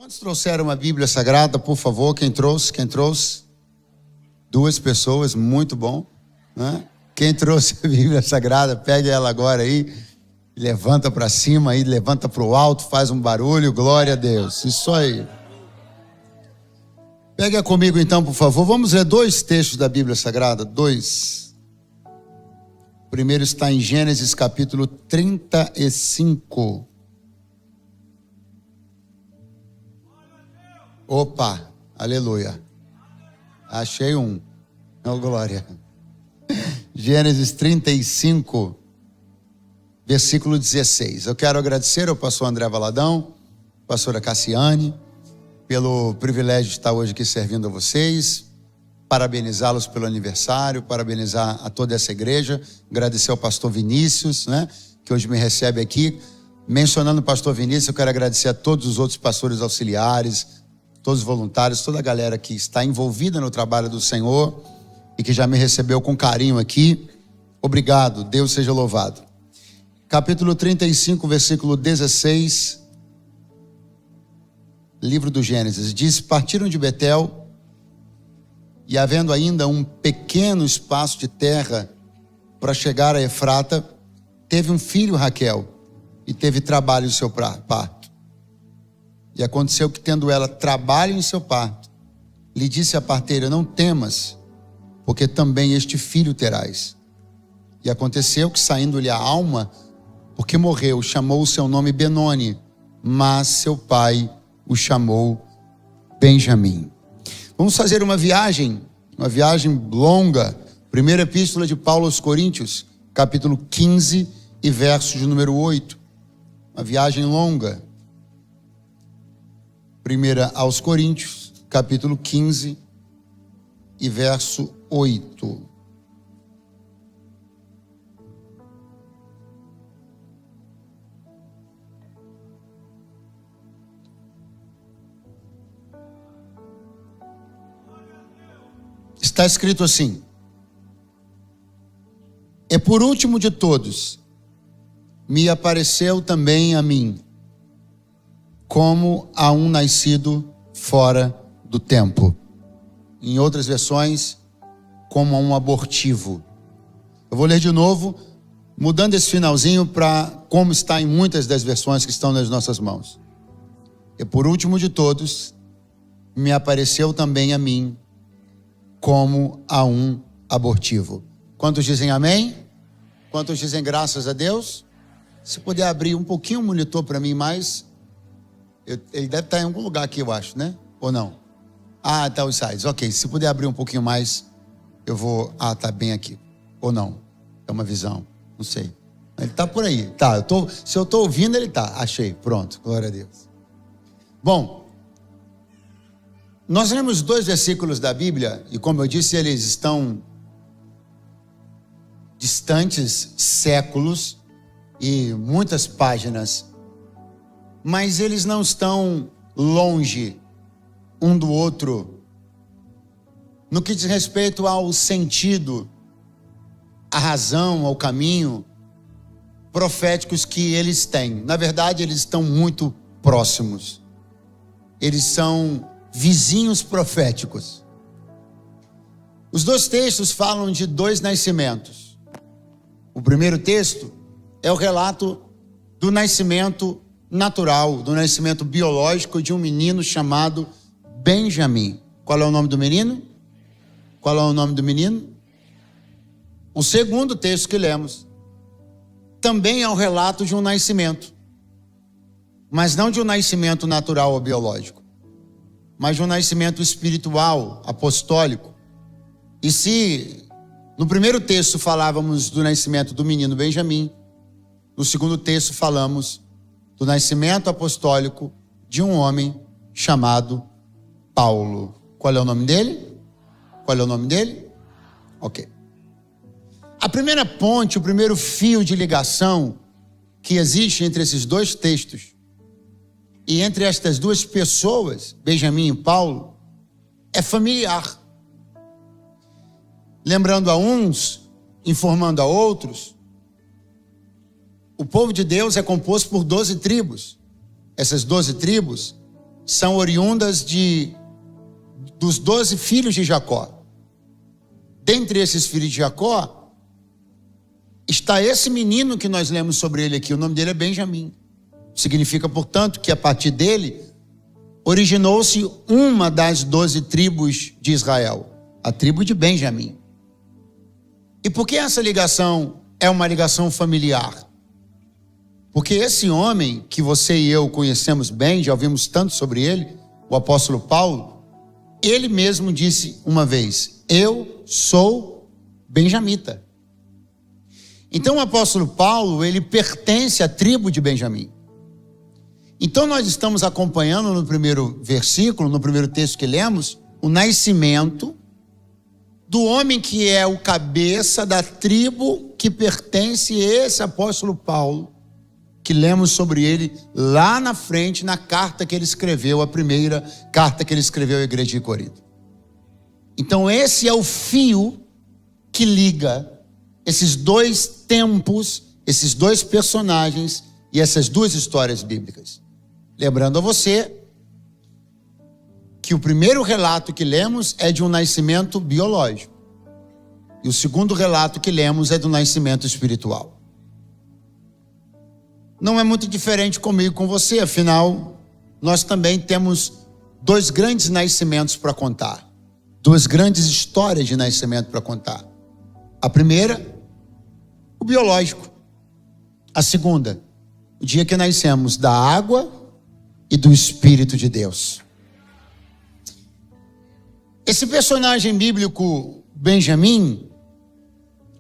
Quantos trouxeram uma Bíblia Sagrada, por favor? Quem trouxe? Quem trouxe? 2 pessoas, muito bom, né? Quem trouxe a Bíblia Sagrada, pegue ela agora aí, levanta para cima aí, levanta para o alto, faz um barulho, glória a Deus, isso aí. Pega comigo então, por favor, vamos ler 2 textos da Bíblia Sagrada, 2. O primeiro está em Gênesis capítulo 35. Opa, aleluia. Achei um. Oh, glória. Gênesis 35, versículo 16. Eu quero agradecer ao pastor André Valadão, pastora Cassiane, pelo privilégio de estar hoje aqui servindo a vocês, parabenizá-los pelo aniversário, parabenizar a toda essa igreja, agradecer ao pastor Vinícius, né, que hoje me recebe aqui. Mencionando o pastor Vinícius, eu quero agradecer a todos os outros pastores auxiliares, todos os voluntários, toda a galera que está envolvida no trabalho do Senhor e que já me recebeu com carinho aqui. Obrigado, Deus seja louvado. Capítulo 35, versículo 16, livro do Gênesis, diz: partiram de Betel, e havendo ainda um pequeno espaço de terra para chegar a Efrata, teve um filho Raquel, e teve trabalho em seu parto. E aconteceu que, tendo ela trabalho em seu parto, lhe disse a parteira: não temas, porque também este filho terás. E aconteceu que, saindo-lhe a alma, porque morreu, chamou o seu nome Benoni, mas seu pai o chamou Benjamim. Vamos fazer uma viagem longa. Primeira epístola de Paulo aos Coríntios, capítulo 15 e verso de número 8. Uma viagem longa. Primeira aos Coríntios, capítulo 15 e verso 8. Está escrito assim: e por último de todos, me apareceu também a mim, como a um nascido fora do tempo. Em outras versões, como a um abortivo. Eu vou ler de novo, mudando esse finalzinho para como está em muitas das versões que estão nas nossas mãos. E por último de todos, me apareceu também a mim, como a um abortivo. Quantos dizem amém? Quantos dizem graças a Deus? Se puder abrir um pouquinho o monitor para mim mais. Ele deve estar em algum lugar aqui, eu acho, né? Ou não? Ah, tá os sites. Ok, se puder abrir um pouquinho mais, eu vou... Ah, tá bem aqui. Ou não? É uma visão, não sei. Ele tá por aí. Tá, se eu tô ouvindo, ele tá. Achei, pronto, glória a Deus. Bom, nós lemos 2 versículos da Bíblia, e como eu disse, eles estão distantes séculos e muitas páginas, mas eles não estão longe um do outro no que diz respeito ao sentido, à razão, ao caminho proféticos que eles têm. Na verdade, eles estão muito próximos. Eles são vizinhos proféticos. Os 2 textos falam de 2 nascimentos. O primeiro texto é o relato do nascimento natural, do nascimento biológico de um menino chamado Benjamim. Qual é o nome do menino? Qual é o nome do menino? O segundo texto que lemos também é o relato de um nascimento, mas não de um nascimento natural ou biológico, mas de um nascimento espiritual, apostólico. E se no primeiro texto falávamos do nascimento do menino Benjamim, no segundo texto falamos do nascimento apostólico de um homem chamado Paulo. Qual é o nome dele? Qual é o nome dele? Ok. A primeira ponte, o primeiro fio de ligação que existe entre esses 2 textos e entre estas 2 pessoas, Benjamim e Paulo, é familiar. Lembrando a uns, informando a outros, o povo de Deus é composto por 12 tribos. Essas 12 tribos são oriundas dos 12 filhos de Jacó. Dentre esses filhos de Jacó, está esse menino que nós lemos sobre ele aqui. O nome dele é Benjamim. Significa, portanto, que a partir dele originou-se uma das 12 tribos de Israel, a tribo de Benjamim. E por que essa ligação é uma ligação familiar? Porque esse homem que você e eu conhecemos bem, já ouvimos tanto sobre ele, o apóstolo Paulo, ele mesmo disse uma vez: eu sou benjamita. Então o apóstolo Paulo, ele pertence à tribo de Benjamim. Então nós estamos acompanhando no primeiro versículo, no primeiro texto que lemos, o nascimento do homem que é o cabeça da tribo que pertence a esse apóstolo Paulo, que lemos sobre ele lá na frente, na carta que ele escreveu, a primeira carta que ele escreveu à igreja de Corinto. Então esse é o fio que liga esses dois tempos, esses dois personagens e essas duas histórias bíblicas. Lembrando a você que o primeiro relato que lemos é de um nascimento biológico. E o segundo relato que lemos é do nascimento espiritual. Não é muito diferente comigo e com você, afinal, nós também temos dois grandes nascimentos para contar. Duas grandes histórias de nascimento para contar. A primeira, o biológico. A segunda, o dia que nascemos da água e do Espírito de Deus. Esse personagem bíblico, Benjamim,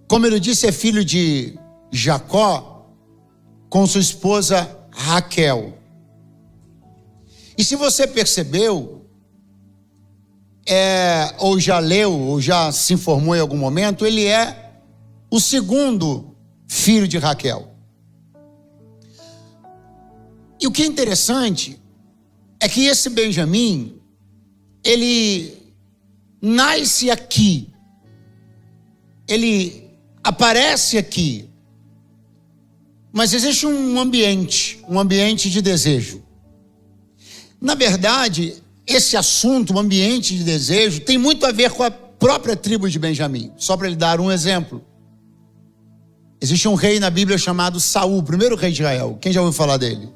como ele disse, é filho de Jacó com sua esposa Raquel. E se você percebeu, ou já leu, ou já se informou em algum momento, ele é o segundo filho de Raquel. E o que é interessante é que esse Benjamim, ele nasce aqui, ele aparece aqui, mas existe um ambiente de desejo. Na verdade, esse assunto, o ambiente de desejo, tem muito a ver com a própria tribo de Benjamim. Só para lhe dar um exemplo. Existe um rei na Bíblia chamado Saul, o primeiro rei de Israel. Quem já ouviu falar dele?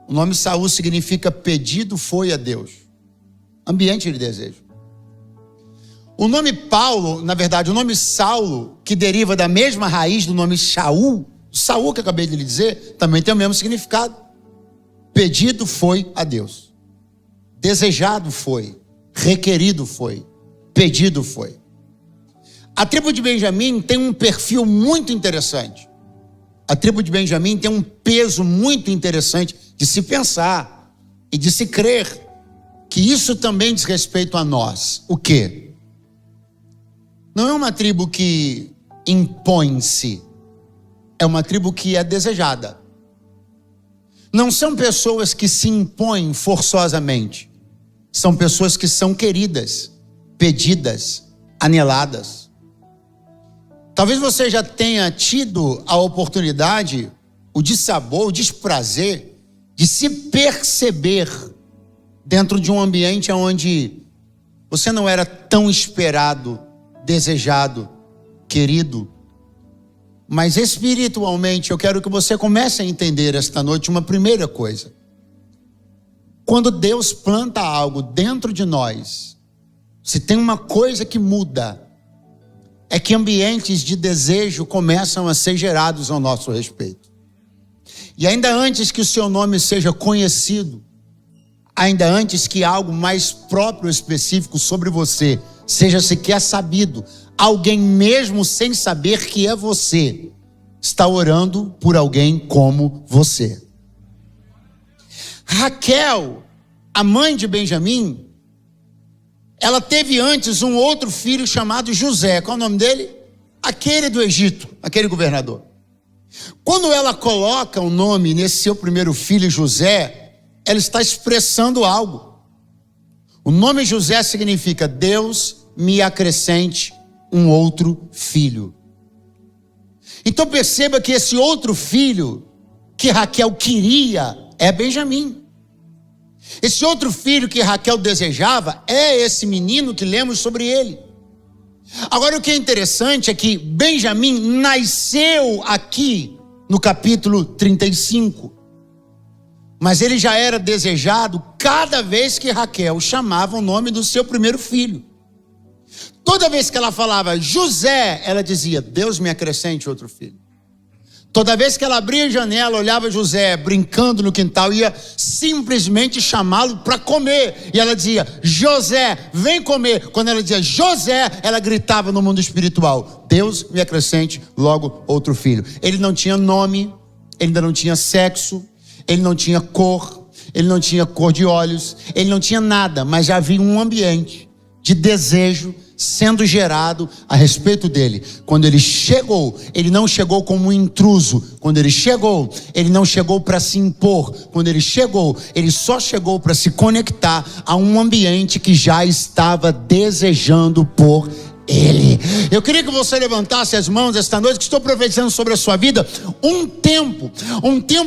O nome Saul significa pedido foi a Deus. Ambiente de desejo. O nome Paulo, na verdade, o nome Saulo, que deriva da mesma raiz do nome Shaul, Saul que eu acabei de lhe dizer, também tem o mesmo significado. Pedido foi a Deus. Desejado foi. Requerido foi. Pedido foi. A tribo de Benjamim tem um perfil muito interessante. A tribo de Benjamim tem um peso muito interessante de se pensar e de se crer que isso também diz respeito a nós. O quê? Não é uma tribo que impõe-se, é uma tribo que é desejada. Não são pessoas que se impõem forçosamente, são pessoas que são queridas, pedidas, aneladas. Talvez você já tenha tido a oportunidade, o dissabor, o desprazer de se perceber dentro de um ambiente onde você não era tão esperado, desejado, querido. Mas espiritualmente eu quero que você comece a entender esta noite uma primeira coisa. Quando Deus planta algo dentro de nós, se tem uma coisa que muda, é que ambientes de desejo começam a ser gerados ao nosso respeito. E ainda antes que o seu nome seja conhecido, ainda antes que algo mais próprio, específico sobre você seja sequer sabido, alguém mesmo sem saber que é você, está orando por alguém como você. Raquel, a mãe de Benjamim, ela teve antes um outro filho chamado José. Qual é o nome dele? Aquele do Egito, aquele governador. Quando ela coloca o nome nesse seu primeiro filho José, ela está expressando algo. O nome José significa Deus me acrescente um outro filho. Então perceba que esse outro filho que Raquel queria é Benjamim. Esse outro filho que Raquel desejava é esse menino que lemos sobre ele. Agora, o que é interessante é que Benjamim nasceu aqui no capítulo 35. Mas ele já era desejado cada vez que Raquel chamava o nome do seu primeiro filho. Toda vez que ela falava José, ela dizia: Deus me acrescente outro filho. Toda vez que ela abria a janela, olhava José brincando no quintal, ia simplesmente chamá-lo para comer. E ela dizia: José, vem comer. Quando ela dizia José, ela gritava no mundo espiritual: Deus me acrescente logo outro filho. Ele não tinha nome, ele ainda não tinha sexo, ele não tinha cor, ele não tinha cor de olhos, ele não tinha nada, mas já havia um ambiente de desejo sendo gerado a respeito dele. Quando ele chegou, ele não chegou como um intruso. Quando ele chegou, ele não chegou para se impor. Quando ele chegou, ele só chegou para se conectar a um ambiente que já estava desejando por ele. Eu queria que você levantasse as mãos esta noite, que estou profetizando sobre a sua vida um tempo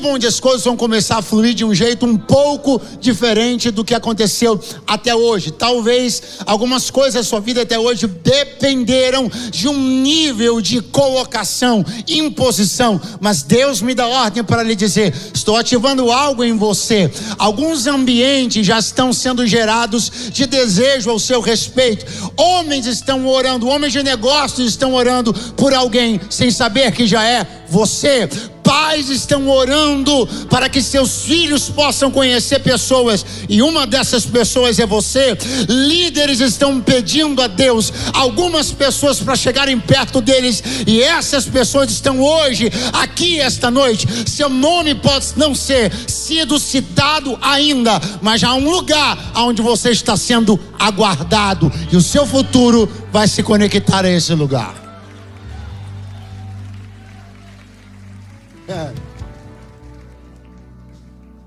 onde as coisas vão começar a fluir de um jeito um pouco diferente do que aconteceu até hoje. Talvez algumas coisas da sua vida até hoje dependeram de um nível de colocação, imposição, mas Deus me dá ordem para lhe dizer: estou ativando algo em você. Alguns ambientes já estão sendo gerados de desejo ao seu respeito. Homens estão orando, homens de negócios estão orando por alguém sem saber que já é você. Pais estão orando para que seus filhos possam conhecer pessoas, e uma dessas pessoas é você. Líderes estão pedindo a Deus algumas pessoas para chegarem perto deles, e essas pessoas estão hoje aqui esta noite. Seu nome pode não ser sido citado ainda, mas já há um lugar onde você está sendo aguardado, e o seu futuro vai se conectar a esse lugar.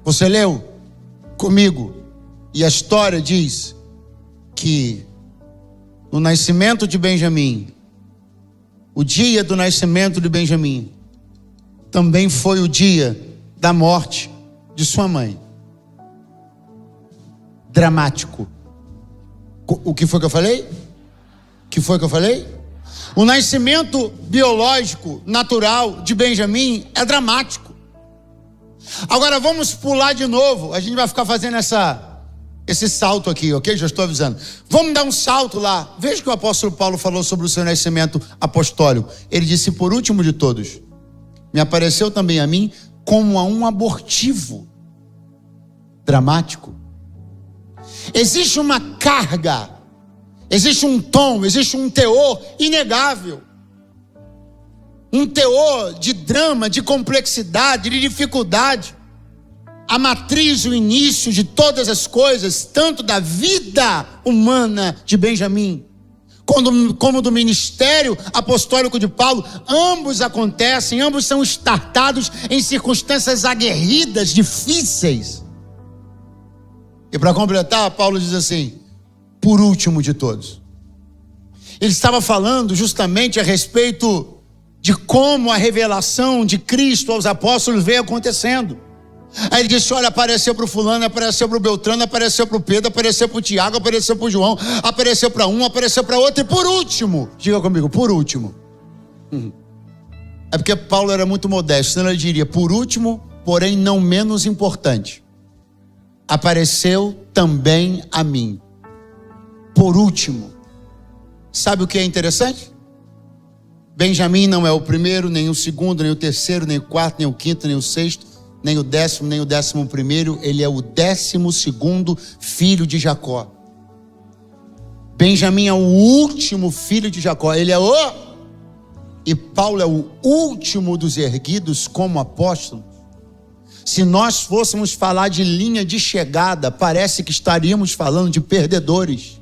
Você leu comigo, e a história diz que no nascimento de Benjamim, o dia do nascimento de Benjamim, também foi o dia da morte de sua mãe. Dramático. O que foi que eu falei? O nascimento biológico, natural de Benjamim é dramático. Agora vamos pular de novo. A gente vai ficar fazendo esse salto aqui, ok? Já estou avisando. Vamos dar um salto lá. Veja o que o apóstolo Paulo falou sobre o seu nascimento apostólico. Ele disse: por último de todos, me apareceu também a mim como a um abortivo. Dramático. Existe uma carga, existe um tom, existe um teor inegável. Um teor de drama, de complexidade, de dificuldade. A matriz, o início de todas as coisas, tanto da vida humana de Benjamim, como do ministério apostólico de Paulo, ambos acontecem, ambos são startados em circunstâncias aguerridas, difíceis. E para completar, Paulo diz assim: por último de todos. Ele estava falando justamente a respeito de como a revelação de Cristo aos apóstolos veio acontecendo. Aí ele disse: olha, apareceu para o fulano, apareceu para o Beltrano, apareceu para o Pedro, apareceu para o Tiago, apareceu para o João, apareceu para um, apareceu para outro, e por último, diga comigo, por último. É porque Paulo era muito modesto, senão ele diria: por último, porém não menos importante, apareceu também a mim. Por último. Sabe o que é interessante? Benjamim não é o primeiro, nem o segundo, nem o terceiro, nem o quarto, nem o quinto, nem o sexto, nem o décimo, nem o 11º. Ele é o 12º filho de Jacó. Benjamim é o último filho de Jacó. Ele é e Paulo é o último dos erguidos como apóstolo. Se nós fôssemos falar de linha de chegada, parece que estaríamos falando de perdedores.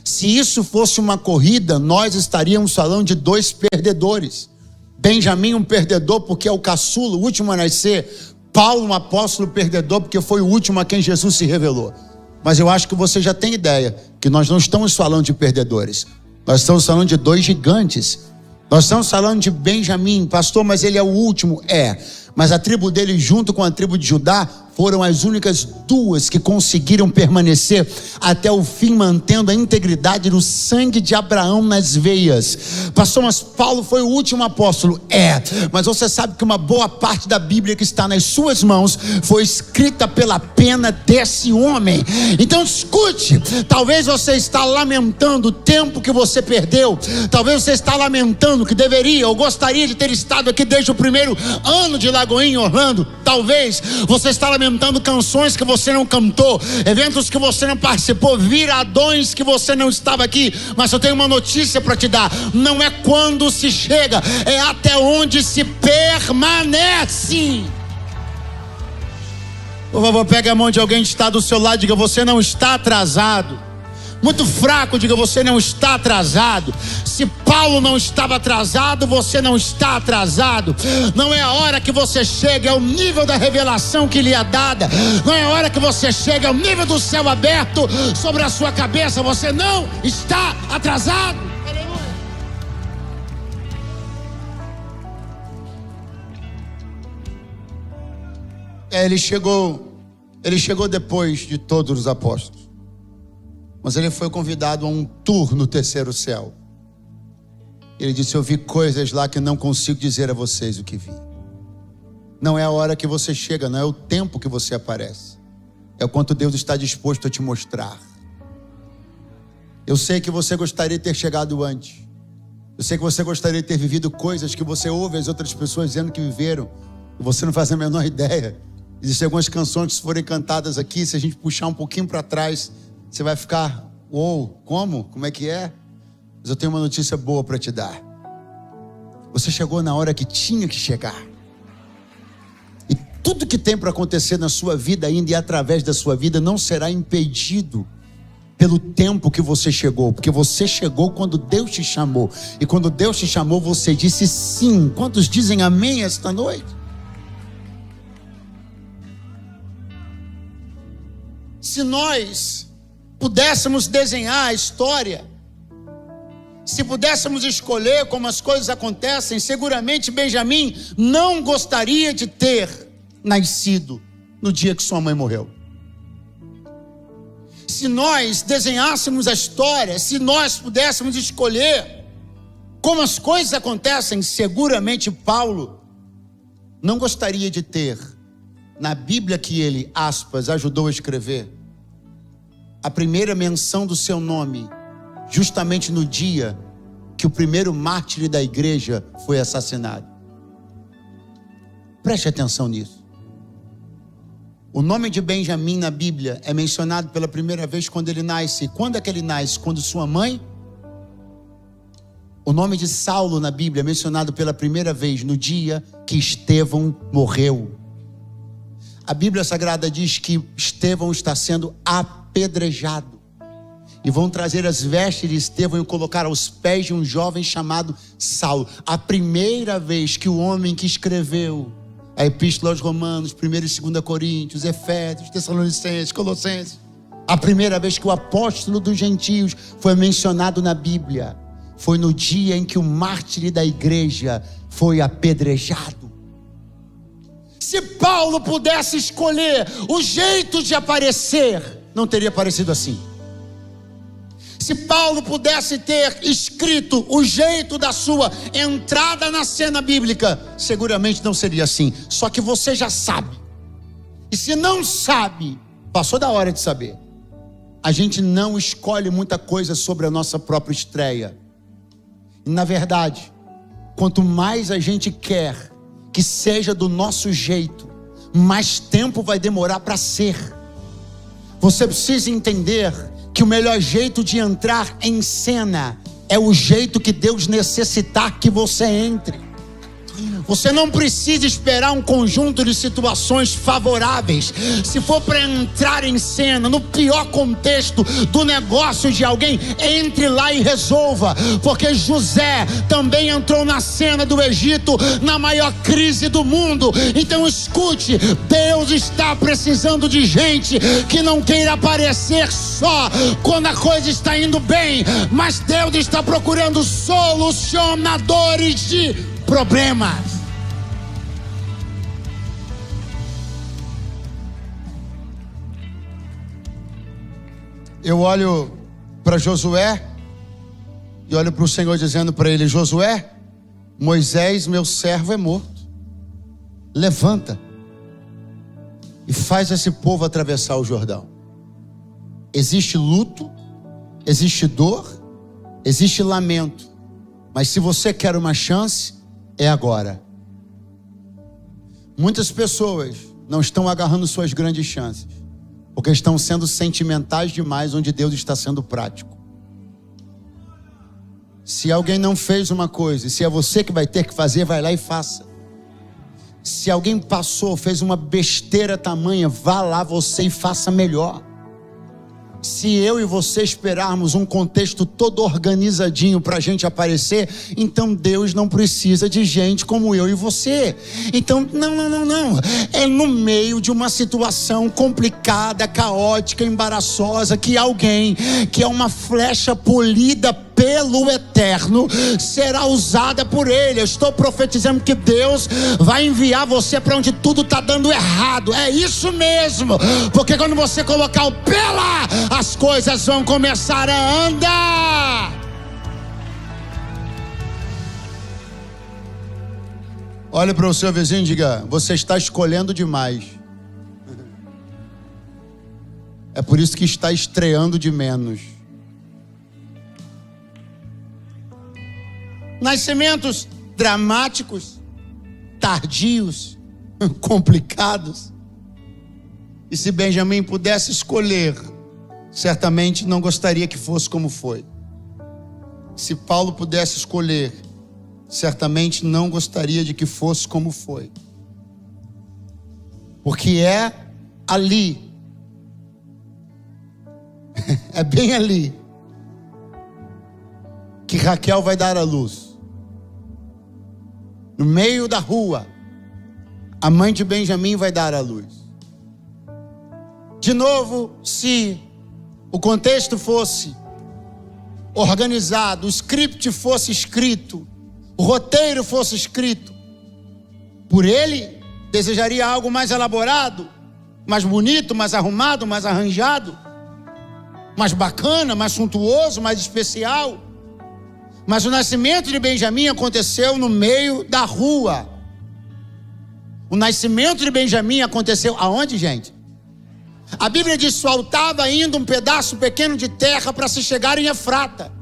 Se isso fosse uma corrida, nós estaríamos falando de 2 perdedores. Benjamim, um perdedor porque é o caçula, o último a nascer. Paulo, um apóstolo perdedor porque foi o último a quem Jesus se revelou. Mas eu acho que você já tem ideia que nós não estamos falando de perdedores. Nós estamos falando de 2 gigantes. Nós estamos falando de Benjamim. Pastor, mas ele é o último. Mas a tribo dele junto com a tribo de Judá foram as únicas duas que conseguiram permanecer até o fim, mantendo a integridade do sangue de Abraão nas veias. Pastor, mas Paulo foi o último apóstolo? Mas você sabe que uma boa parte da Bíblia que está nas suas mãos foi escrita pela pena desse homem. Então escute, talvez você está lamentando o tempo que você perdeu, talvez você está lamentando que deveria ou gostaria de ter estado aqui desde o primeiro ano de Lagoinha, Orlando. Talvez você está lamentando canções que você não cantou, eventos que você não participou, viradões que você não estava aqui. Mas eu tenho uma notícia para te dar: não é quando se chega, é até onde se permanece. Por favor, pegue a mão de alguém que está do seu lado e diga: você não está atrasado. Muito fraco, diga: você não está atrasado. Se Paulo não estava atrasado, você não está atrasado. Não é a hora que você chega, é o nível da revelação que lhe é dada. Não é a hora que você chega, é o nível do céu aberto sobre a sua cabeça. Você não está atrasado. Aleluia. Ele chegou depois de todos os apóstolos. Mas ele foi convidado a um tour no terceiro céu. Ele disse: eu vi coisas lá que não consigo dizer a vocês o que vi. Não é a hora que você chega, não é o tempo que você aparece. É o quanto Deus está disposto a te mostrar. Eu sei que você gostaria de ter chegado antes. Eu sei que você gostaria de ter vivido coisas que você ouve as outras pessoas dizendo que viveram, e você não faz a menor ideia. Existem algumas canções que, se forem cantadas aqui, se a gente puxar um pouquinho para trás, você vai ficar: uou, como? Como é que é? Mas eu tenho uma notícia boa para te dar. Você chegou na hora que tinha que chegar. E tudo que tem para acontecer na sua vida ainda e através da sua vida não será impedido pelo tempo que você chegou. Porque você chegou quando Deus te chamou. E quando Deus te chamou, você disse sim. Quantos dizem amém esta noite? Se nós pudéssemos desenhar a história, se pudéssemos escolher como as coisas acontecem, seguramente Benjamim não gostaria de ter nascido no dia que sua mãe morreu. Se nós desenhássemos a história, se nós pudéssemos escolher como as coisas acontecem, seguramente Paulo não gostaria de ter na Bíblia que ele, aspas, ajudou a escrever, a primeira menção do seu nome, justamente no dia que o primeiro mártir da igreja foi assassinado. Preste atenção nisso. O nome de Benjamim na Bíblia é mencionado pela primeira vez quando ele nasce. Quando é que ele nasce? Quando sua mãe. O nome de Saulo na Bíblia é mencionado pela primeira vez no dia que Estevão morreu. A Bíblia Sagrada diz que Estevão está sendo apedrejado. E vão trazer as vestes de Estevão e colocar aos pés de um jovem chamado Saulo. A primeira vez que o homem que escreveu a Epístola aos Romanos, 1 e 2 Coríntios, Efésios, Tessalonicenses, Colossenses, a primeira vez que o apóstolo dos gentios foi mencionado na Bíblia, foi no dia em que o mártir da igreja foi apedrejado. Se Paulo pudesse escolher o jeito de aparecer, não teria aparecido assim. Se Paulo pudesse ter escrito o jeito da sua entrada na cena bíblica, seguramente não seria assim. Só que você já sabe. E se não sabe, passou da hora de saber. A gente não escolhe muita coisa sobre a nossa própria estreia. E na verdade, quanto mais a gente quer que seja do nosso jeito, mais tempo vai demorar para ser. Você precisa entender que o melhor jeito de entrar em cena é o jeito que Deus necessitar que você entre. Você não precisa esperar um conjunto de situações favoráveis. Se for para entrar em cena, no pior contexto do negócio de alguém, entre lá e resolva. Porque José também entrou na cena do Egito, na maior crise do mundo. Então escute, Deus está precisando de gente que não queira aparecer só quando a coisa está indo bem, mas Deus está procurando solucionadores de problemas. Eu olho para Josué e olho para o Senhor dizendo para ele: Josué, Moisés, meu servo, é morto. Levanta e faz esse povo atravessar o Jordão. Existe luto, existe dor, existe lamento, mas se você quer uma chance, é agora. Muitas pessoas não estão agarrando suas grandes chances, porque estão sendo sentimentais demais, onde Deus está sendo prático. Se alguém não fez uma coisa, e se é você que vai ter que fazer, vai lá e faça. Se alguém passou, fez uma besteira tamanha, vá lá você e faça melhor. Se eu e você esperarmos um contexto todo organizadinho para a gente aparecer, então Deus não precisa de gente como eu e você. Então, não. É no meio de uma situação complicada, caótica, embaraçosa, que alguém que é uma flecha polida pelo Eterno será usada por Ele. Eu estou profetizando que Deus vai enviar você para onde tudo está dando errado. É isso mesmo, porque quando você colocar o pé lá, as coisas vão começar a andar. Olhe para o seu vizinho e diga: você está escolhendo demais. É por isso que está estreando de menos. Nascimentos dramáticos, tardios, complicados. E se Benjamim pudesse escolher, certamente não gostaria que fosse como foi. Se Paulo pudesse escolher, certamente não gostaria de que fosse como foi. Porque é ali, é bem ali, que Raquel vai dar à luz. No meio da rua, a mãe de Benjamim vai dar à luz. De novo, se o contexto fosse organizado, o script fosse escrito, o roteiro fosse escrito por ele, desejaria algo mais elaborado, mais bonito, mais arrumado, mais arranjado, mais bacana, mais suntuoso, mais especial. Mas o nascimento de Benjamim aconteceu no meio da rua. O nascimento de Benjamim aconteceu aonde, gente? A Bíblia diz que faltava ainda um pedaço pequeno de terra para se chegar em Efrata.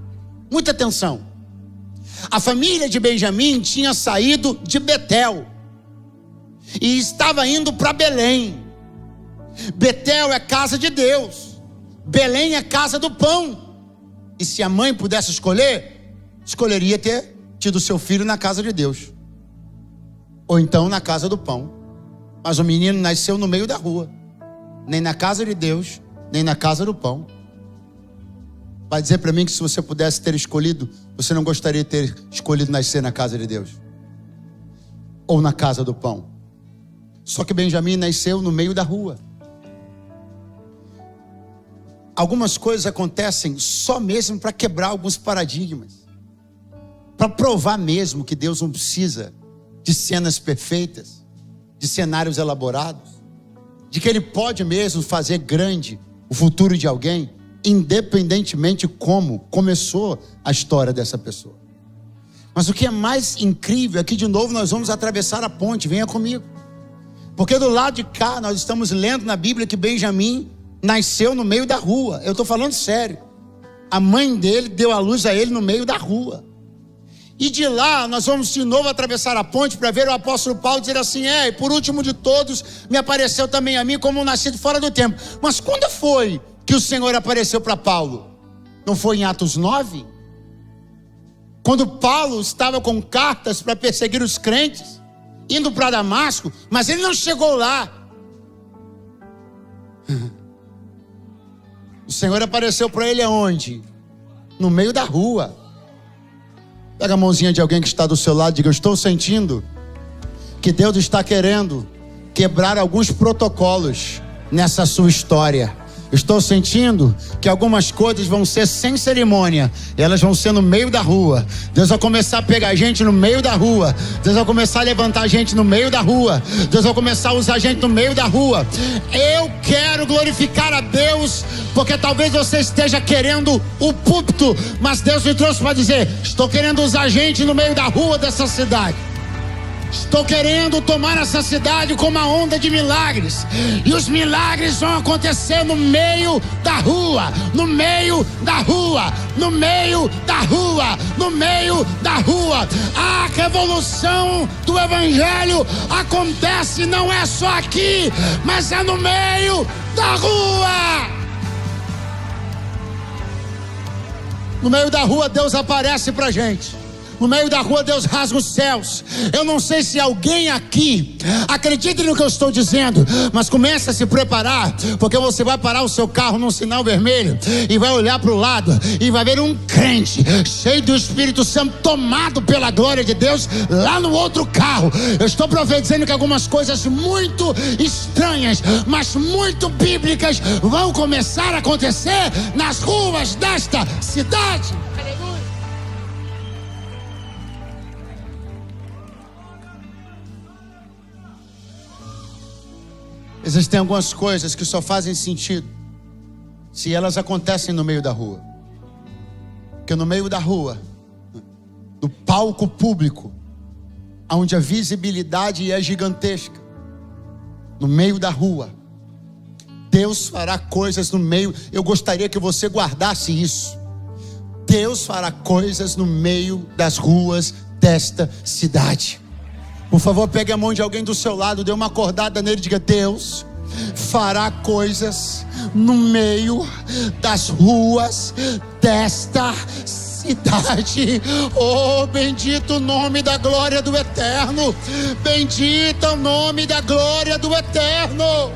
Muita atenção. A família de Benjamim tinha saído de Betel e estava indo para Belém. Betel é casa de Deus, Belém é casa do pão. E se a mãe pudesse escolher, escolheria ter tido seu filho na casa de Deus, ou então na casa do pão. Mas o menino nasceu no meio da rua, nem na casa de Deus, nem na casa do pão. Vai dizer para mim que se você pudesse ter escolhido, você não gostaria de ter escolhido nascer na casa de Deus, ou na casa do pão. Só que Benjamim nasceu no meio da rua. Algumas coisas acontecem só mesmo para quebrar alguns paradigmas, para provar mesmo que Deus não precisa de cenas perfeitas, de cenários elaborados, de que Ele pode mesmo fazer grande o futuro de alguém, independentemente de como começou a história dessa pessoa. Mas o que é mais incrível, aqui de novo nós vamos atravessar a ponte, venha comigo. Porque do lado de cá nós estamos lendo na Bíblia que Benjamim nasceu no meio da rua. Eu estou falando sério. A mãe dele deu a luz a ele no meio da rua. E de lá nós vamos de novo atravessar a ponte para ver o apóstolo Paulo dizer assim: e por último de todos, me apareceu também a mim como um nascido fora do tempo. Mas quando foi que o Senhor apareceu para Paulo? Não foi em Atos 9? Quando Paulo estava com cartas para perseguir os crentes, indo para Damasco, mas ele não chegou lá. O Senhor apareceu para ele aonde? No meio da rua. Pega a mãozinha de alguém que está do seu lado e diga: eu estou sentindo que Deus está querendo quebrar alguns protocolos nessa sua história. Estou sentindo que algumas coisas vão ser sem cerimônia, elas vão ser no meio da rua. Deus vai começar a pegar gente no meio da rua. Deus vai começar a levantar gente no meio da rua. Deus vai começar a usar gente no meio da rua. Eu quero glorificar a Deus porque talvez você esteja querendo o púlpito, mas Deus me trouxe para dizer: estou querendo usar gente no meio da rua dessa cidade. Estou querendo tomar essa cidade com uma onda de milagres. E os milagres vão acontecer no meio da rua. No meio da rua. No meio da rua. No meio da rua. A revolução do Evangelho acontece não é só aqui, mas é no meio da rua. No meio da rua Deus aparece pra gente. No meio da rua Deus rasga os céus. Eu não sei se alguém aqui acredita no que eu estou dizendo, mas comece a se preparar, porque você vai parar o seu carro num sinal vermelho e vai olhar para o lado e vai ver um crente cheio do Espírito Santo, tomado pela glória de Deus, lá no outro carro. Eu estou profetizando que algumas coisas muito estranhas, mas muito bíblicas, vão começar a acontecer nas ruas desta cidade. Existem algumas coisas que só fazem sentido se elas acontecem no meio da rua. Porque no meio da rua, do palco público, onde a visibilidade é gigantesca, no meio da rua, Deus fará coisas no meio. Eu gostaria que você guardasse isso. Deus fará coisas no meio das ruas desta cidade. Por favor, pegue a mão de alguém do seu lado, dê uma acordada nele e diga: Deus fará coisas no meio das ruas desta cidade. Oh, bendito o nome da glória do Eterno. Bendito o nome da glória do Eterno.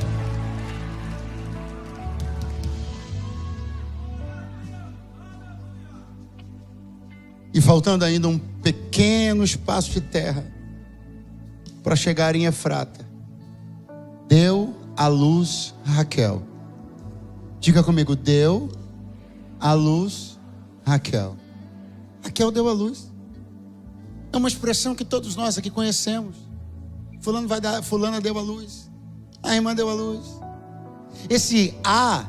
E faltando ainda um pequeno espaço de terra para chegar em Efrata, deu à luz Raquel. Diga comigo: deu à luz Raquel. Raquel deu à luz. É uma expressão que todos nós aqui conhecemos. Fulana deu à luz. A irmã deu à luz. Esse A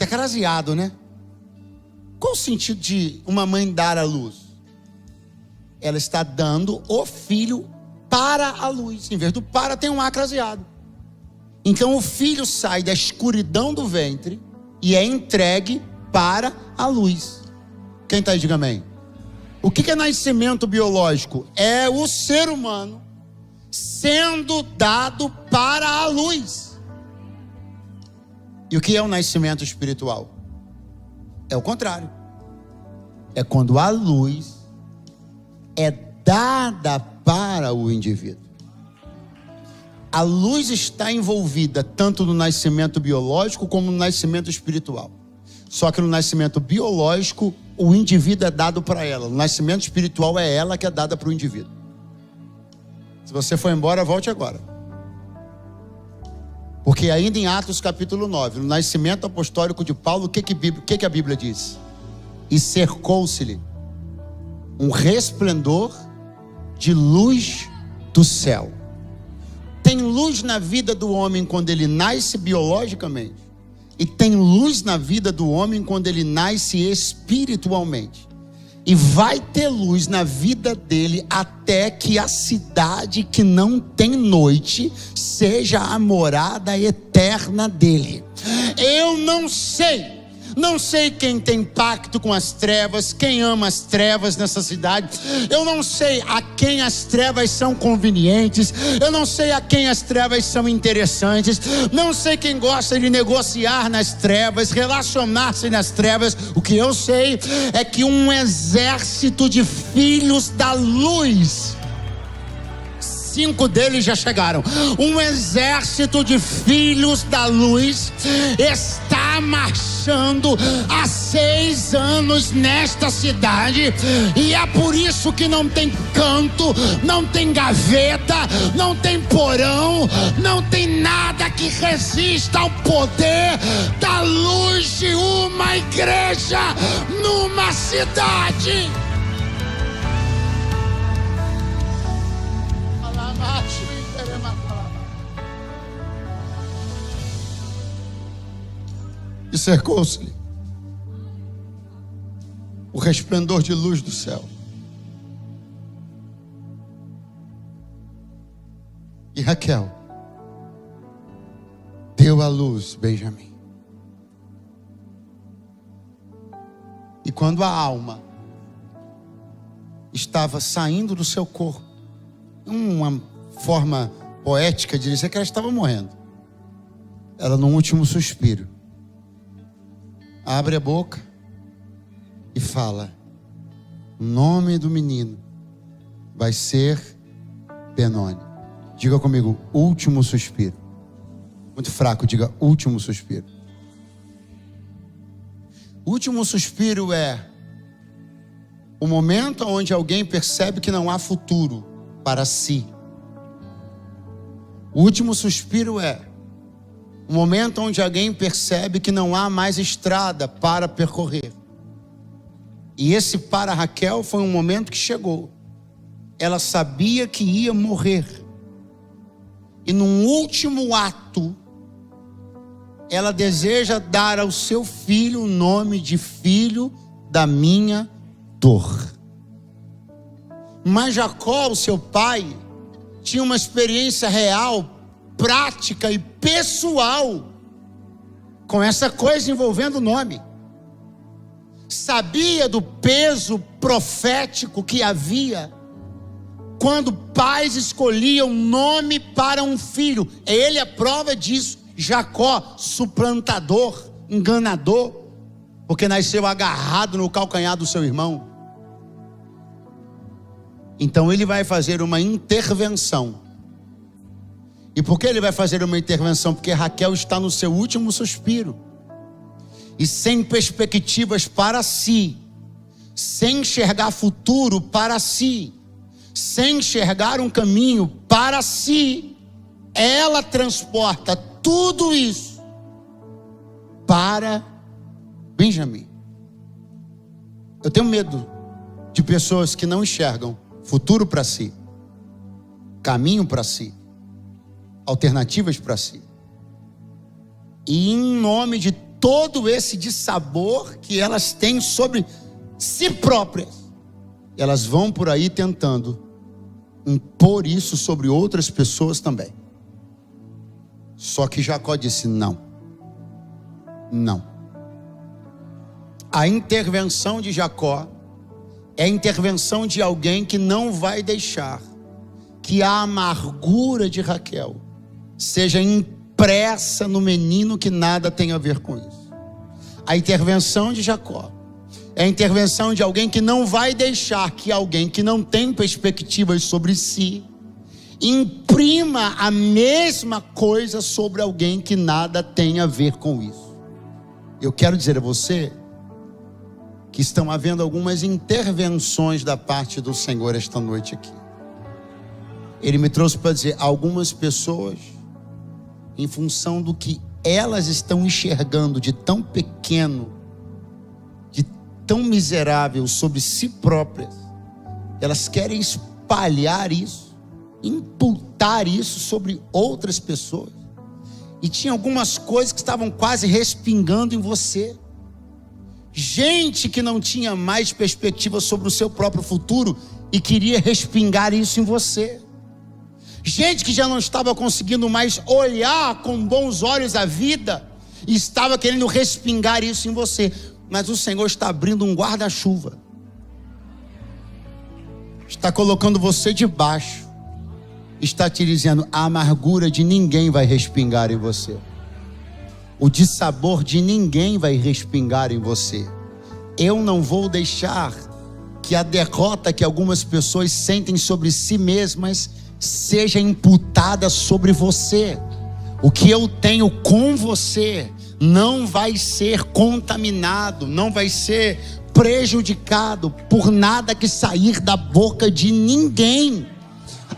é craseado, né? Qual o sentido de uma mãe dar à luz? Ela está dando o filho para a luz. Em vez do para, tem um A craseado. Então o filho sai da escuridão do ventre e é entregue para a luz. Quem está aí, diga amém. O que é nascimento biológico? É o ser humano sendo dado para a luz. E o que é o nascimento espiritual? É o contrário. É quando a luz é dada para o indivíduo. A luz está envolvida tanto no nascimento biológico como no nascimento espiritual. Só que no nascimento biológico, o indivíduo é dado para ela. No nascimento espiritual, é ela que é dada para o indivíduo. Se você for embora, volte agora. Porque ainda em Atos capítulo 9, no nascimento apostólico de Paulo, o que a Bíblia diz? E cercou-se-lhe um resplendor de luz do céu. Tem luz na vida do homem quando ele nasce biologicamente, e tem luz na vida do homem quando ele nasce espiritualmente. E vai ter luz na vida dele até que a cidade que não tem noite seja a morada eterna dele. Eu não sei quem tem pacto com as trevas, quem ama as trevas nessa cidade. Eu não sei a quem as trevas são convenientes. Eu não sei a quem as trevas são interessantes. Não sei quem gosta de negociar nas trevas, relacionar-se nas trevas. O que eu sei é que um exército de filhos da luz, 5 deles já chegaram. Um exército de filhos da luz está marchando há 6 anos nesta cidade, e é por isso que não tem canto, não tem gaveta, não tem porão, não tem nada que resista ao poder da luz de uma igreja numa cidade. e cercou-se-lhe o resplendor de luz do céu. E Raquel deu à luz Benjamim. E quando a alma estava saindo do seu corpo, uma forma poética de dizer que ela estava morrendo, ela, no último suspiro, abre a boca e fala: o nome do menino vai ser Benoni. Diga comigo, último suspiro. Muito fraco, diga último suspiro. O último suspiro é o momento onde alguém percebe que não há futuro para si. O último suspiro é o momento onde alguém percebe que não há mais estrada para percorrer. E esse para Raquel foi um momento que chegou. Ela sabia que ia morrer. E num último ato, ela deseja dar ao seu filho o nome de filho da minha dor. Mas Jacó, o seu pai, tinha uma experiência real, prática e pessoal com essa coisa envolvendo o nome. Sabia do peso profético que havia quando pais escolhiam nome para um filho. Ele é a prova disso. Jacó, suplantador, enganador, porque nasceu agarrado no calcanhar do seu irmão. Então ele vai fazer uma intervenção. E por que ele vai fazer uma intervenção? Porque Raquel está no seu último suspiro, e sem perspectivas para si, sem enxergar futuro para si, sem enxergar um caminho para si, ela transporta tudo isso para Benjamim. Eu tenho medo de pessoas que não enxergam futuro para si, caminho para si, alternativas para si, e em nome de todo esse dissabor que elas têm sobre si próprias, elas vão por aí tentando impor isso sobre outras pessoas também. Só que Jacó disse não. Não. A intervenção de Jacó é a intervenção de alguém que não vai deixar que a amargura de Raquel seja impressa no menino que nada tem a ver com isso. A intervenção de Jacó é a intervenção de alguém que não vai deixar que alguém que não tem perspectivas sobre si imprima a mesma coisa sobre alguém que nada tem a ver com isso. Eu quero dizer a você que estão havendo algumas intervenções da parte do Senhor esta noite aqui. Ele me trouxe para dizer, algumas pessoas, em função do que elas estão enxergando de tão pequeno, de tão miserável sobre si próprias, elas querem espalhar isso, imputar isso sobre outras pessoas. E tinha algumas coisas que estavam quase respingando em você. Gente que não tinha mais perspectiva sobre o seu próprio futuro e queria respingar isso em você. Gente que já não estava conseguindo mais olhar com bons olhos a vida e estava querendo respingar isso em você. Mas o Senhor está abrindo um guarda-chuva, está colocando você debaixo, está te dizendo, a amargura de ninguém vai respingar em você, o dissabor de ninguém vai respingar em você. Eu não vou deixar que a derrota que algumas pessoas sentem sobre si mesmas seja imputada sobre você. O que eu tenho com você não vai ser contaminado, não vai ser prejudicado por nada que sair da boca de ninguém.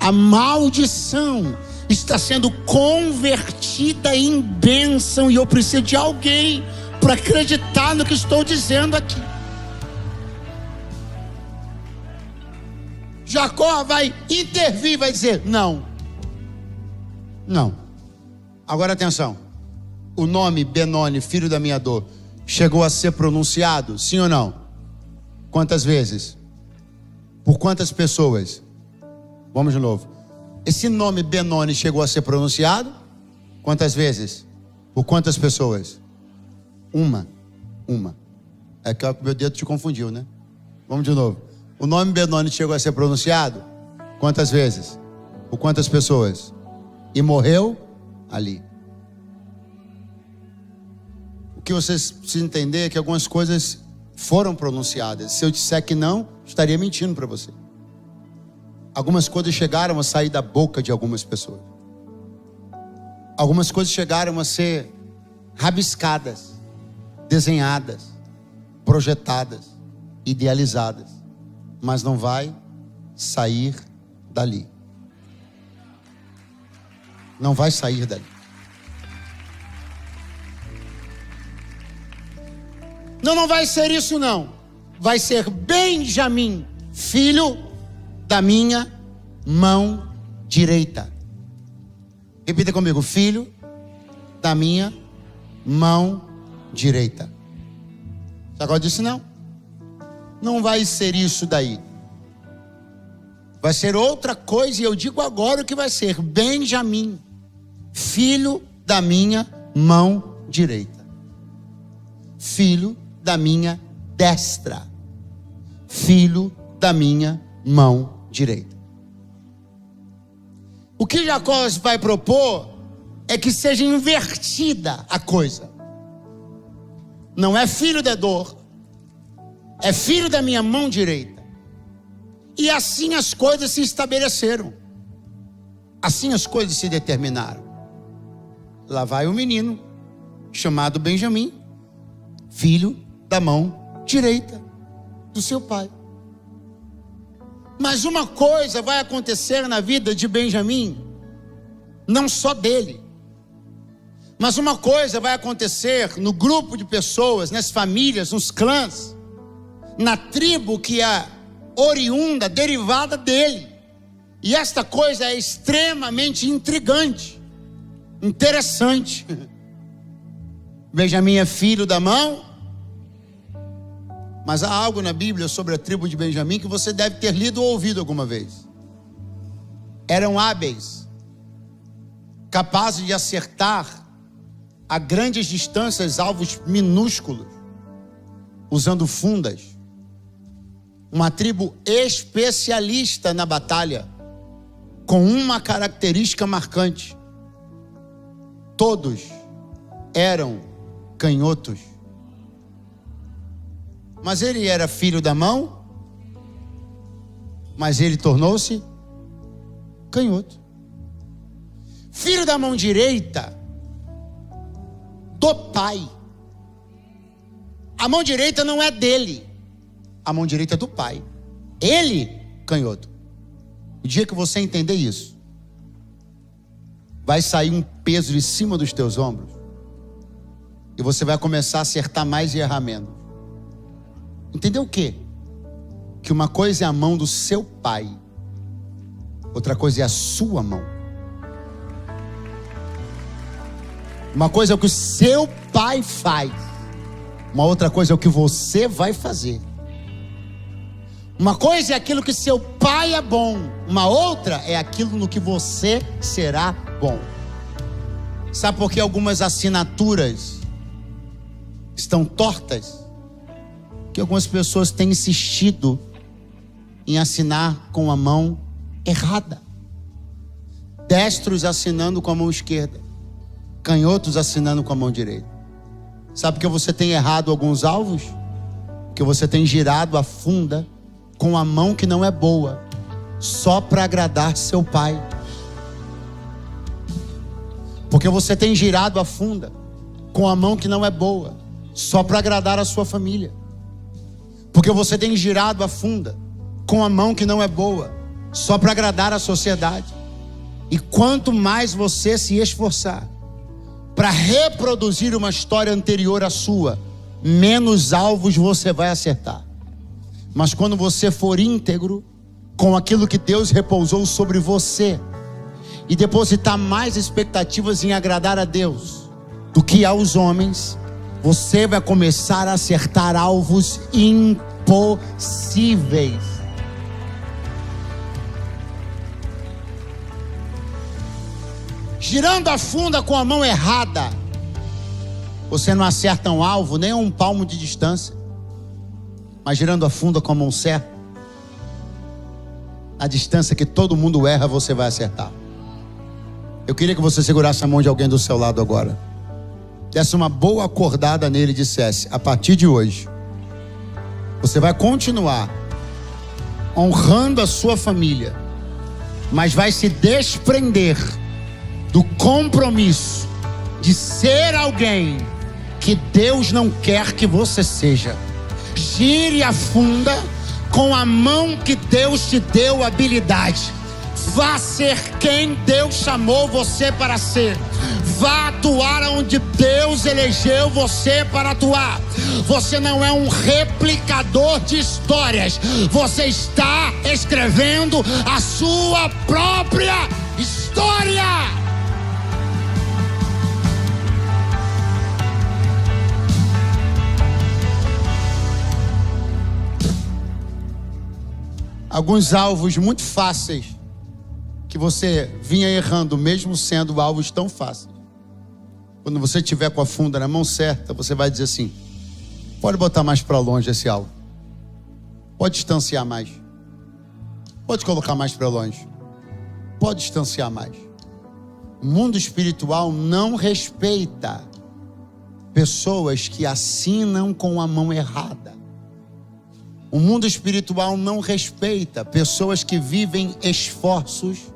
A maldição está sendo convertida em bênção, e eu preciso de alguém para acreditar no que estou dizendo aqui. Jacó vai intervir, vai dizer, não. Agora atenção, o nome Benoni, filho da minha dor, chegou a ser pronunciado? Sim ou não? Quantas vezes? Por quantas pessoas? Vamos de novo. Esse nome Benoni chegou a ser pronunciado? Quantas vezes? Por quantas pessoas? Uma. É que o meu dedo te confundiu, né? Vamos de novo. O nome Benoni chegou a ser pronunciado? Quantas vezes? Por quantas pessoas? E morreu ali. O que vocês precisam entender é que algumas coisas foram pronunciadas. Se eu disser que não, estaria mentindo para você. Algumas coisas chegaram a sair da boca de algumas pessoas. Algumas coisas chegaram a ser rabiscadas, desenhadas, projetadas, idealizadas, mas não vai sair dali. Não vai sair dali. Não vai ser isso não. Vai ser Benjamim, filho da minha mão direita. Repita comigo, filho da minha mão direita. Você agora disse não? Não vai ser isso daí. Vai ser outra coisa, e eu digo agora o que vai ser. Benjamim, filho da minha mão direita. Filho da minha destra. Filho da minha mão direita. O que Jacó vai propor é que seja invertida a coisa. Não é filho da dor, é filho da minha mão direita. E assim as coisas se estabeleceram. Assim as coisas se determinaram. Lá vai o menino, chamado Benjamim, filho da mão direita do seu pai. Mas uma coisa vai acontecer na vida de Benjamim, não só dele, mas uma coisa vai acontecer no grupo de pessoas, nas famílias, nos clãs, na tribo que é oriunda, derivada dele. E esta coisa é extremamente intrigante, interessante. Benjamim é filho da mão, mas há algo na Bíblia sobre a tribo de Benjamim que você deve ter lido ou ouvido alguma vez. Eram hábeis, capazes de acertar a grandes distâncias alvos minúsculos, usando fundas. Uma tribo especialista na batalha, com uma característica marcante: todos eram canhotos. Mas ele era filho da mão, mas ele tornou-se canhoto. Filho da mão direita do pai. A mão direita não é dele, a mão direita é do pai. Ele, canhoto. O dia que você entender isso, vai sair um peso de cima dos teus ombros, e você vai começar a acertar mais e errar menos. Entendeu o quê? Que uma coisa é a mão do seu pai, outra coisa é a sua mão. Uma coisa é o que o seu pai faz, uma outra coisa é o que você vai fazer. Uma coisa é aquilo que seu pai é bom, uma outra é aquilo no que você será bom. Sabe por que algumas assinaturas estão tortas? Que algumas pessoas têm insistido em assinar com a mão errada. Destros assinando com a mão esquerda, canhotos assinando com a mão direita. Sabe por que você tem errado alguns alvos? Porque você tem girado a funda com a mão que não é boa, só para agradar seu pai. Porque você tem girado a funda com a mão que não é boa, só para agradar a sua família. Porque você tem girado a funda com a mão que não é boa, só para agradar a sociedade. E quanto mais você se esforçar para reproduzir uma história anterior à sua, menos alvos você vai acertar. Mas quando você for íntegro com aquilo que Deus repousou sobre você, e depositar mais expectativas em agradar a Deus, do que aos homens, você vai começar a acertar alvos impossíveis. Girando a funda com a mão errada, você não acerta um alvo nem a um palmo de distância. Mas girando a funda com a mão certa, a distância que todo mundo erra, você vai acertar. Eu queria que você segurasse a mão de alguém do seu lado agora, desse uma boa acordada nele e dissesse: a partir de hoje, você vai continuar honrando a sua família, mas vai se desprender do compromisso de ser alguém que Deus não quer que você seja. Gire a funda com a mão que Deus te deu habilidade. Vá ser quem Deus chamou você para ser. Vá atuar onde Deus elegeu você para atuar. Você não é um replicador de histórias. Você está escrevendo a sua própria história. Alguns alvos muito fáceis que você vinha errando, mesmo sendo alvos tão fáceis. Quando você estiver com a funda na mão certa, você vai dizer assim: pode botar mais para longe esse alvo, pode distanciar mais, pode colocar mais para longe, pode distanciar mais. O mundo espiritual não respeita pessoas que assinam com a mão errada. O mundo espiritual não respeita pessoas que vivem esforços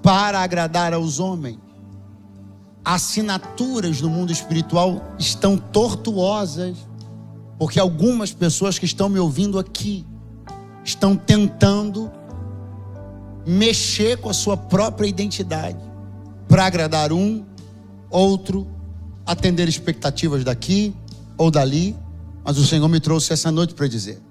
para agradar aos homens. Assinaturas no mundo espiritual estão tortuosas, porque algumas pessoas que estão me ouvindo aqui estão tentando mexer com a sua própria identidade para agradar um, outro, atender expectativas daqui ou dali. Mas o Senhor me trouxe essa noite para dizer: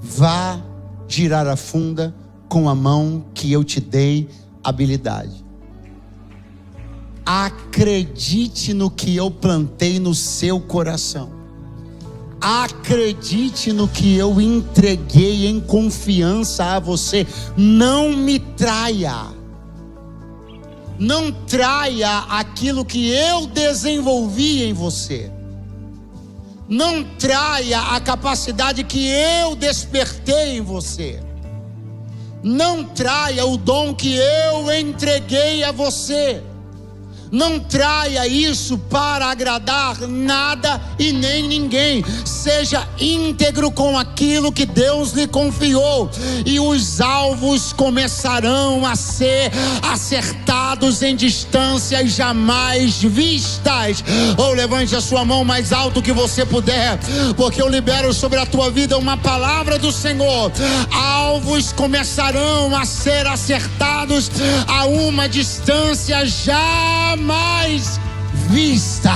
vá girar a funda com a mão que eu te dei habilidade. Acredite no que eu plantei no seu coração. Acredite no que eu entreguei em confiança a você. Não me traia. Não traia aquilo que eu desenvolvi em você. Não traia a capacidade que eu despertei em você. Não traia o dom que eu entreguei a você. Não traia isso para agradar nada e nem ninguém. Seja íntegro com aquilo que Deus lhe confiou, e os alvos começarão a ser acertados em distâncias jamais vistas. Ou levante a sua mão mais alto que você puder, porque eu libero sobre a tua vida uma palavra do Senhor. Alvos começarão a ser acertados a uma distância jamais vista.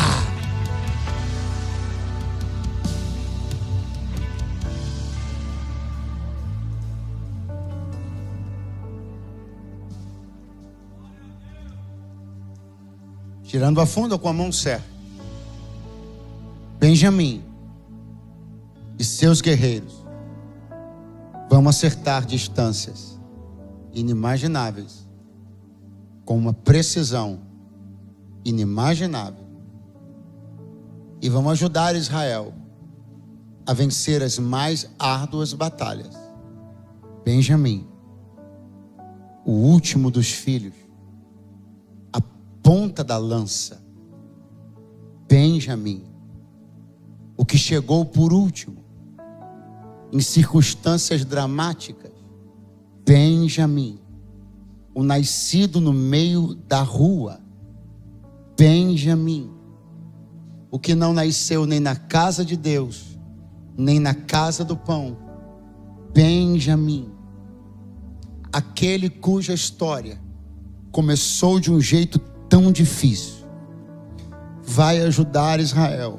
Tirando a funda com a mão certa, Benjamim e seus guerreiros vão acertar distâncias inimagináveis com uma precisão inimaginável, e vão ajudar Israel a vencer as mais árduas batalhas. Benjamim, o último dos filhos, a ponta da lança. Benjamim, o que chegou por último, em circunstâncias dramáticas. Benjamim, o nascido no meio da rua. Benjamim, o que não nasceu nem na casa de Deus, nem na casa do pão. Benjamim, aquele cuja história começou de um jeito tão difícil, vai ajudar Israel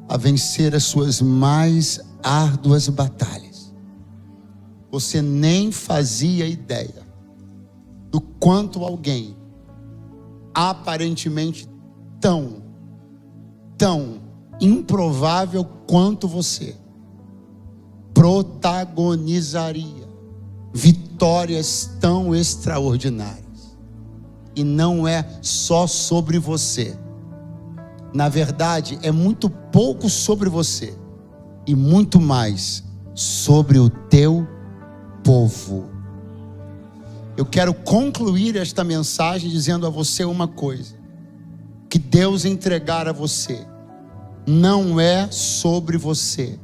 a vencer as suas mais árduas batalhas. Você nem fazia ideia do quanto alguém aparentemente tão improvável quanto você, protagonizaria vitórias tão extraordinárias. E não é só sobre você. Na verdade, é muito pouco sobre você e muito mais sobre o teu povo. Eu quero concluir esta mensagem dizendo a você uma coisa: que Deus entregar a você não é sobre você,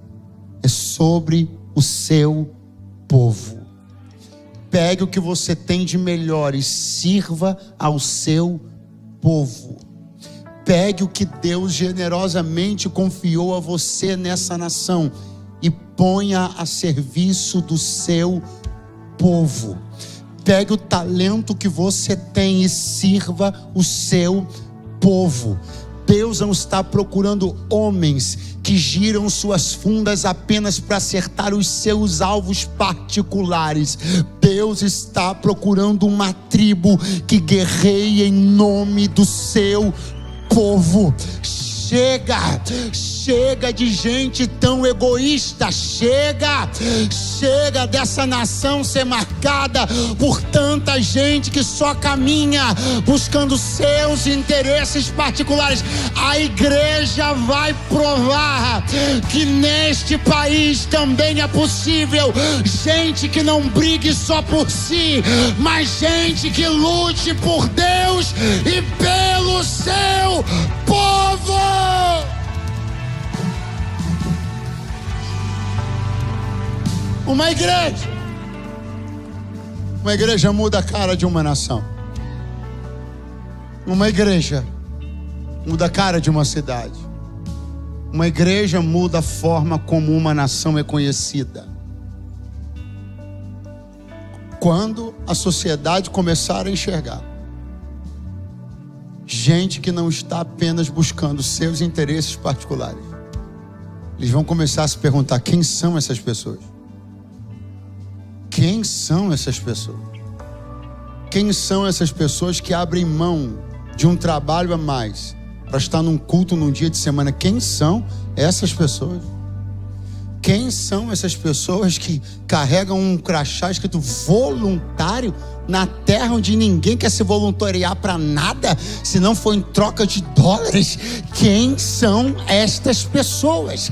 é sobre o seu povo. Pegue o que você tem de melhor e sirva ao seu povo. Pegue o que Deus generosamente confiou a você nessa nação e ponha a serviço do seu povo. Pegue o talento que você tem e sirva o seu povo. Deus não está procurando homens que giram suas fundas apenas para acertar os seus alvos particulares. Deus está procurando uma tribo que guerreie em nome do seu povo. Chega de gente tão egoísta. Chega dessa nação ser marcada por tanta gente que só caminha buscando seus interesses particulares. A igreja vai provar que neste país também é possível gente que não brigue só por si, mas gente que lute por Deus e pelo seu povo. Uma igreja muda a cara de uma nação. Uma igreja muda a cara de uma cidade. Uma igreja muda a forma como uma nação é conhecida. Quando a sociedade começar a enxergar gente que não está apenas buscando seus interesses particulares, eles vão começar a se perguntar: quem são essas pessoas? Quem são essas pessoas? Quem são essas pessoas que abrem mão de um trabalho a mais para estar num culto num dia de semana? Quem são essas pessoas? Quem são essas pessoas que carregam um crachá escrito voluntário na terra onde ninguém quer se voluntariar para nada, se não for em troca de dólares? Quem são estas pessoas?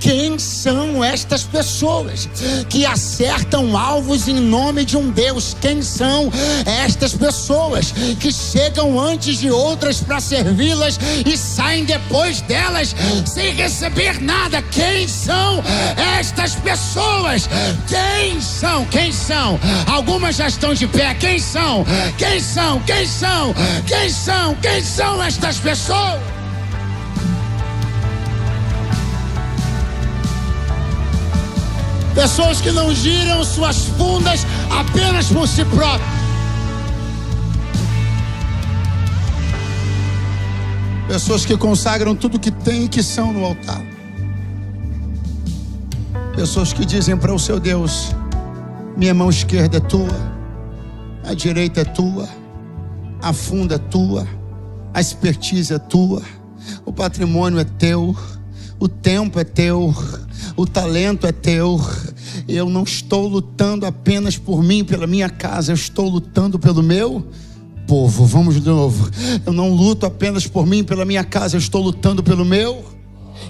Quem são estas pessoas que acertam alvos em nome de um Deus? Quem são estas pessoas que chegam antes de outras para servi-las e saem depois delas sem receber nada? Quem são estas pessoas? Quem são? Quem são? Algumas já estão de pé. Quem são? Quem são? Quem são? Quem são? Quem são estas pessoas? Pessoas que não giram suas fundas apenas por si próprias. Pessoas que consagram tudo que têm e que são no altar. Pessoas que dizem para o seu Deus: minha mão esquerda é tua, a direita é tua, a funda é tua, a expertise é tua, o patrimônio é teu, o tempo é teu, o talento é teu. Eu não estou lutando apenas por mim e pela minha casa, eu estou lutando pelo meu povo. Vamos de novo. Eu não luto apenas por mim e pela minha casa, eu estou lutando pelo meu.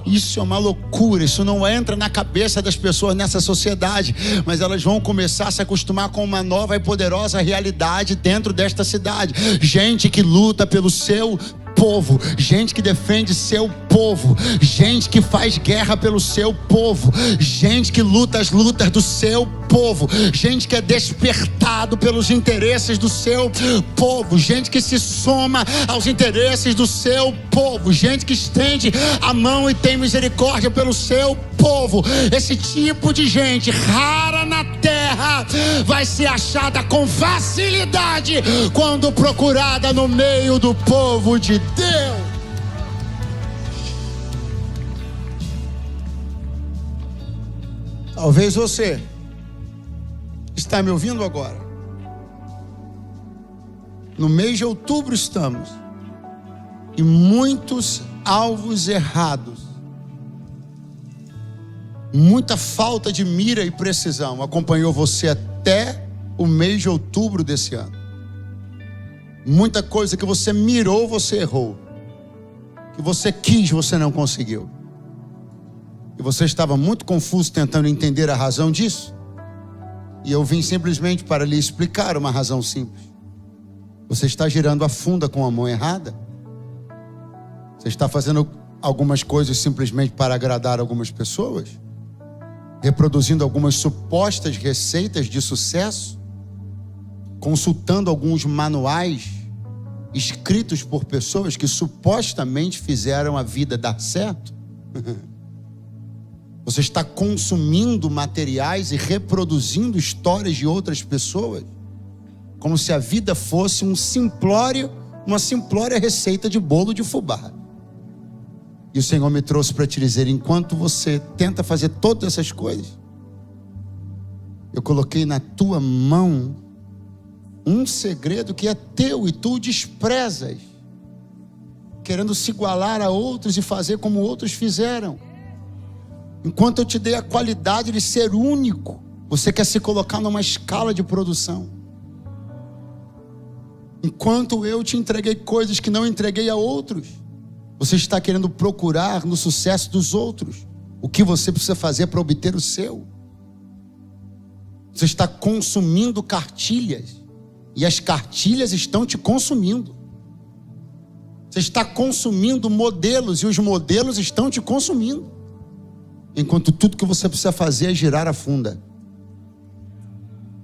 Isso é uma loucura, isso não entra na cabeça das pessoas nessa sociedade, mas elas vão começar a se acostumar com uma nova e poderosa realidade dentro desta cidade. Gente que luta pelo seu povo, gente que defende seu povo, gente que faz guerra pelo seu povo, gente que luta as lutas do seu povo, gente que é despertado pelos interesses do seu povo, gente que se soma aos interesses do seu povo, gente que estende a mão e tem misericórdia pelo seu povo. Esse tipo de gente rara na terra vai ser achada com facilidade quando procurada no meio do povo de Deus. Talvez você está me ouvindo agora. No mês de outubro estamos. e muitos alvos errados, muita falta de mira e precisão acompanhou você até o mês de outubro desse ano. Muita coisa que você mirou, você errou. Que você quis, você não conseguiu. E você estava muito confuso tentando entender a razão disso. E eu vim simplesmente para lhe explicar uma razão simples. Você está girando a funda com a mão errada. Você está fazendo algumas coisas simplesmente para agradar algumas pessoas, reproduzindo algumas supostas receitas de sucesso, consultando alguns manuais escritos por pessoas que supostamente fizeram a vida dar certo. Você está consumindo materiais e reproduzindo histórias de outras pessoas, como se a vida fosse uma simplória receita de bolo de fubá. E o Senhor me trouxe para te dizer: enquanto você tenta fazer todas essas coisas, eu coloquei na tua mão um segredo que é teu e tu o desprezas, querendo se igualar a outros e fazer como outros fizeram. Enquanto eu te dei a qualidade de ser único, você quer se colocar numa escala de produção. Enquanto eu te entreguei coisas que não entreguei a outros, você está querendo procurar no sucesso dos outros o que você precisa fazer para obter o seu. Você está consumindo cartilhas, e as cartilhas estão te consumindo. Você está consumindo modelos, e os modelos estão te consumindo. Enquanto tudo que você precisa fazer é girar a funda.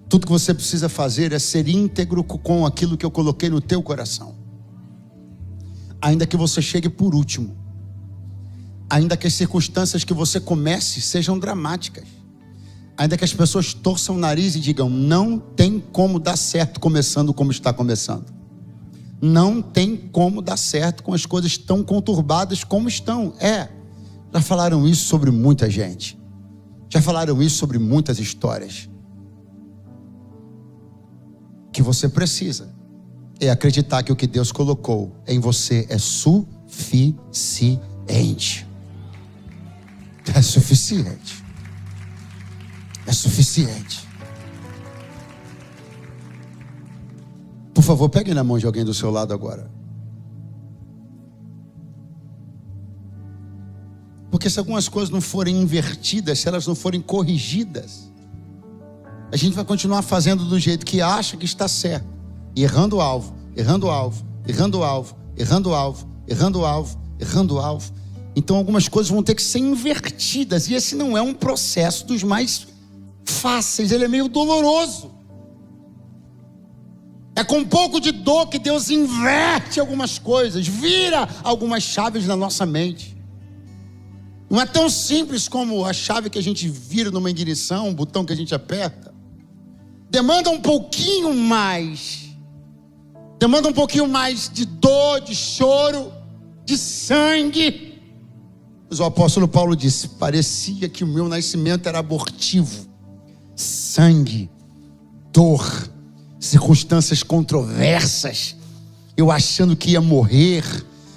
Tudo que você precisa fazer é ser íntegro com aquilo que eu coloquei no teu coração. Ainda que você chegue por último, ainda que as circunstâncias que você comece sejam dramáticas, ainda que as pessoas torçam o nariz e digam: não tem como dar certo começando como está começando. Não tem como dar certo com as coisas tão conturbadas como estão. Já falaram isso sobre muita gente. Já falaram isso sobre muitas histórias. O que você precisa é acreditar que o que Deus colocou em você é suficiente. É suficiente. É suficiente. Por favor, pegue na mão de alguém do seu lado agora. Porque se algumas coisas não forem invertidas, se elas não forem corrigidas, a gente vai continuar fazendo do jeito que acha que está certo, e errando o alvo, errando o alvo, errando o alvo, errando o alvo, errando o alvo, errando o alvo. Então algumas coisas vão ter que ser invertidas, e esse não é um processo dos mais fáceis, ele é meio doloroso. É com um pouco de dor que Deus inverte algumas coisas, vira algumas chaves na nossa mente. Não é tão simples como a chave que a gente vira numa ignição, um botão que a gente aperta. Demanda um pouquinho mais. Demanda um pouquinho mais de dor, de choro, de sangue. Mas o apóstolo Paulo disse: parecia que o meu nascimento era abortivo. Sangue, dor, circunstâncias controversas, eu achando que ia morrer,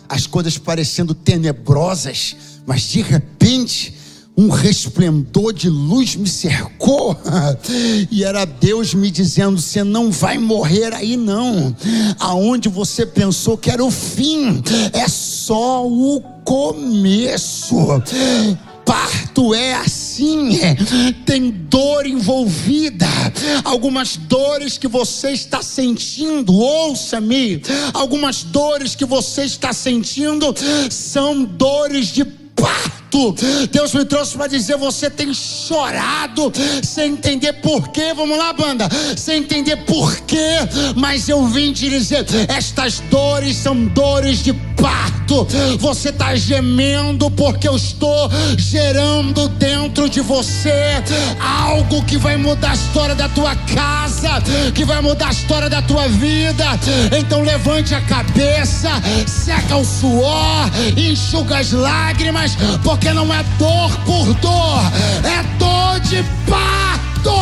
as coisas parecendo tenebrosas, mas de repente um resplendor de luz me cercou, e era Deus me dizendo: você não vai morrer aí não. Aonde você pensou que era o fim, é só o começo. Parto é assim, tem dor envolvida. Algumas dores que você está sentindo, ouça-me, algumas dores que você está sentindo são dores de parto. Deus me trouxe para dizer: você tem chorado sem entender porquê. Vamos lá, banda, sem entender porquê, mas eu vim te dizer: estas dores são dores de parto. Você está gemendo porque eu estou gerando dentro de você algo que vai mudar a história da tua casa, que vai mudar a história da tua vida. Então levante a cabeça, seca o suor, enxuga as lágrimas, porque não é dor por dor, é dor de parto.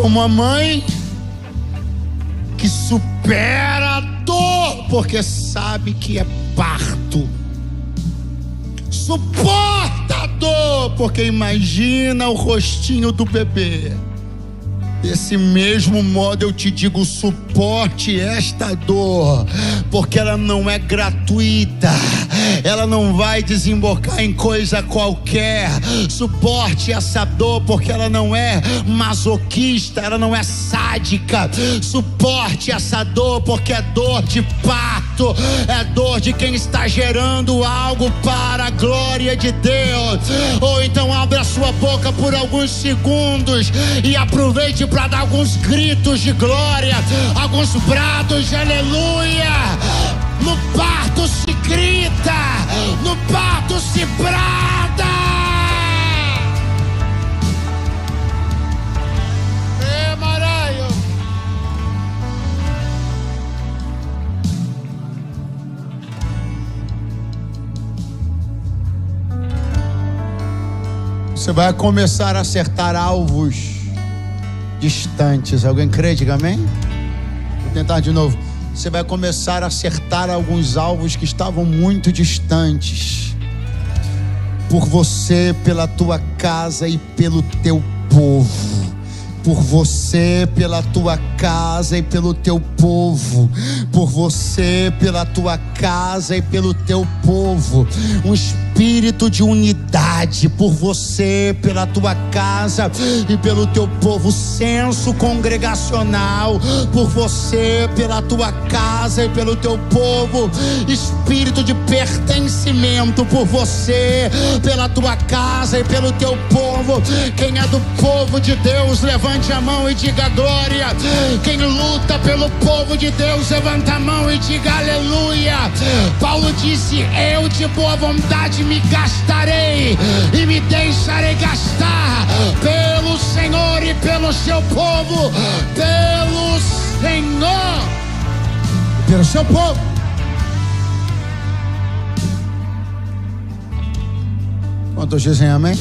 como a mãe que supera a dor, porque sabe que é parto. Suporta a dor, porque imagina o rostinho do bebê. Desse mesmo modo eu te digo, suporte esta dor, porque ela não é gratuita, ela não vai desembocar em coisa qualquer. Suporte essa dor, porque ela não é masoquista, ela não é sádica. Suporte essa dor, porque é dor de parto, é dor de quem está gerando algo para a glória de Deus. Ou então abra a sua boca por alguns segundos e aproveite para dar alguns gritos de glória, alguns brados de aleluia. No parto se grita, no parto se brada. Maraio. Você vai começar a acertar alvos distantes. Alguém crê? Diga amém. Vou tentar de novo. Você vai começar a acertar alguns alvos que estavam muito distantes. Por você, pela tua casa e pelo teu povo. Por você, pela tua casa e pelo teu povo. Por você, pela tua casa e pelo teu povo. Um espírito de unidade. Por você, pela tua casa e pelo teu povo. Senso congregacional. Por você, pela tua casa e pelo teu povo. Espírito de pertencimento. Por você, pela tua casa e pelo teu povo. Quem é do povo de Deus, levante a mão e diga glória. Quem luta pelo povo de Deus, levanta a mão e diga aleluia. Paulo disse: eu de boa vontade me gastarei e me deixarei gastar pelo Senhor e pelo seu povo. Pelo Senhor e pelo seu povo. Quantos dizem amém?